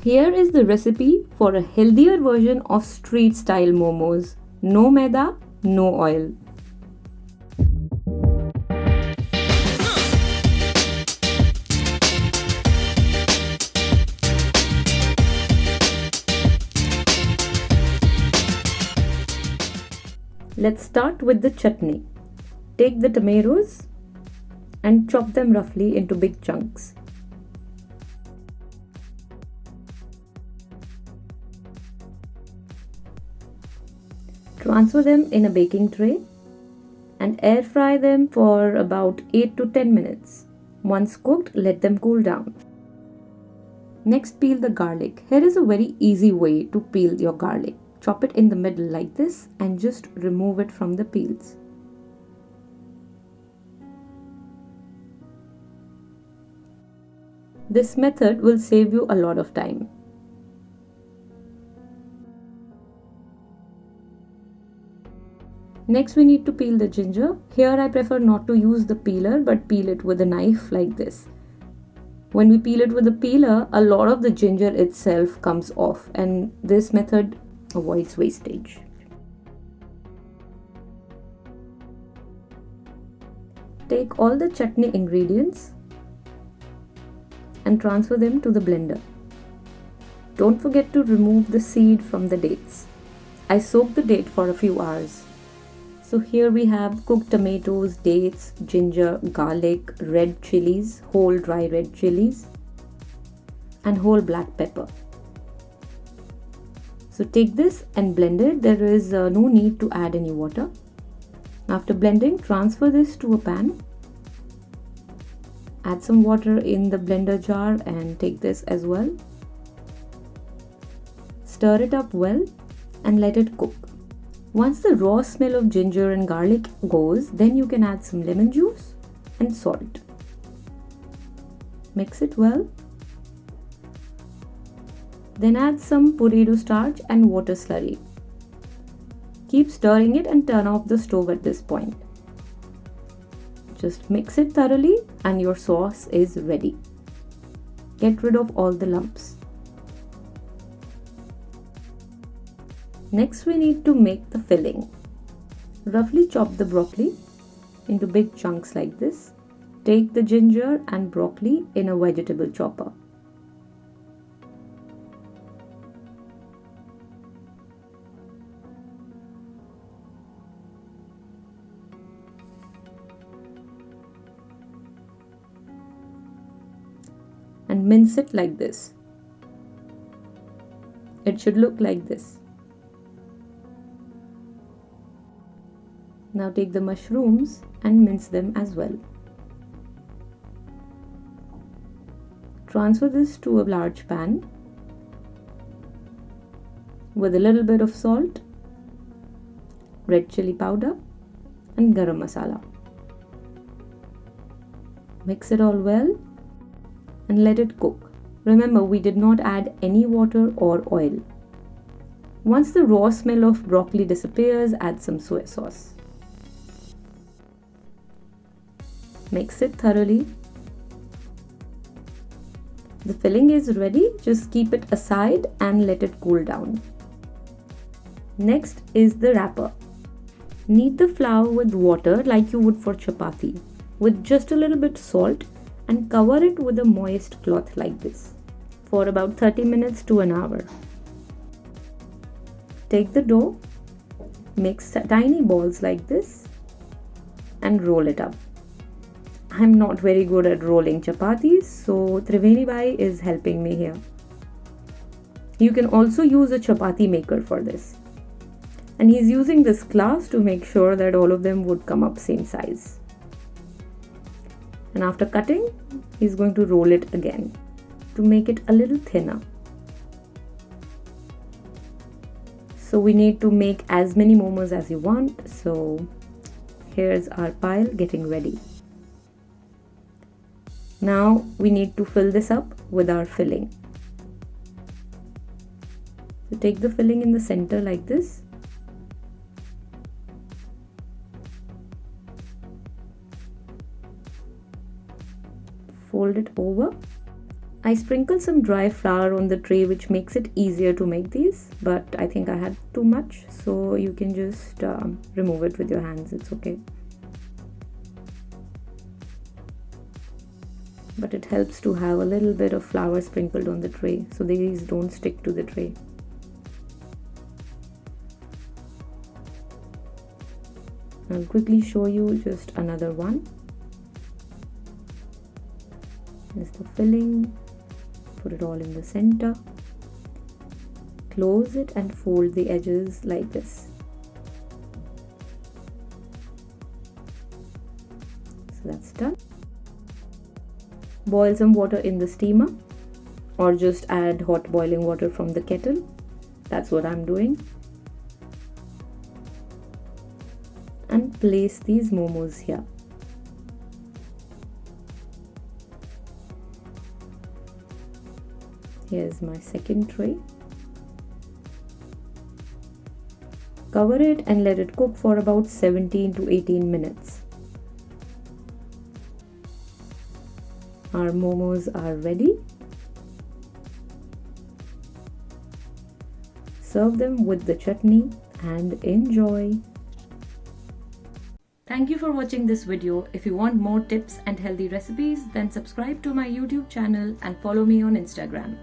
Here is the recipe for a healthier version of street style momos. No maida, no oil. Let's start with the chutney. Take the tomatoes and chop them roughly into big chunks. Transfer them in a baking tray and air fry them for about 8 to 10 minutes. Once cooked, let them cool down. Next, peel the garlic. Here is a very easy way to peel your garlic. Chop it in the middle like this and just remove it from the peels. This method will save you a lot of time. Next, we need to peel the ginger. Here I prefer not to use the peeler but peel it with a knife like this. When we peel it with a peeler, a lot of the ginger itself comes off, and this method avoids wastage. Take all the chutney ingredients and transfer them to the blender. Don't forget to remove the seed from the dates. I soaked the date for a few hours. So here we have cooked tomatoes, dates, ginger, garlic, red chilies, whole dry red chilies, and whole black pepper. So take this and blend it. There is no need to add any water. After blending, transfer this to a pan. Add some water in the blender jar and take this as well. Stir it up well and let it cook. Once the raw smell of ginger and garlic goes, then you can add some lemon juice and salt. Mix it well. Then add some potato starch and water slurry. Keep stirring it and turn off the stove at this point. Just mix it thoroughly and your sauce is ready. Get rid of all the lumps. Next, we need to make the filling. Roughly chop the broccoli into big chunks like this. Take the ginger and broccoli in a vegetable chopper. And mince it like this. It should look like this. Now take the mushrooms and mince them as well. Transfer this to a large pan with a little bit of salt, red chili powder, and garam masala. Mix it all well and let it cook. Remember, we did not add any water or oil. Once the raw smell of broccoli disappears, add some soy sauce. Mix it thoroughly. The filling is ready. Just keep it aside and let it cool down. Next is the wrapper. Knead the flour with water like you would for chapati, with just a little bit salt, and cover it with a moist cloth like this for about 30 minutes to an hour. Take the dough, make tiny balls like this, and roll it up. I'm not very good at rolling chapatis, so 𝗍𝗏𝐻 is helping me here. You can also use a chapati maker for this. And he's using this glass to make sure that all of them would come up same size. And after cutting, he's going to roll it again to make it a little thinner. So we need to make as many momos as you want. So here's our pile getting ready. Now we need to fill this up with our filling. So take the filling in the center like this. Fold it over I sprinkled some dry flour on the tray, which makes it easier to make these, but I think I had too much, so you can just remove it with your hands, it's okay. But it helps to have a little bit of flour sprinkled on the tray so these don't stick to the tray. I'll quickly show you just another one. This is the filling. Put it all in the center. Close it and fold the edges like this. So that's done. Boil some water in the steamer or just add hot boiling water from the kettle. That's what I'm doing. And place these momos here. Here's my second tray. Cover it and let it cook for about 17 to 18 minutes. Our momos are ready. Serve them with the chutney and enjoy. Thank you for watching this video. If you want more tips and healthy recipes, then subscribe to my YouTube channel and follow me on Instagram.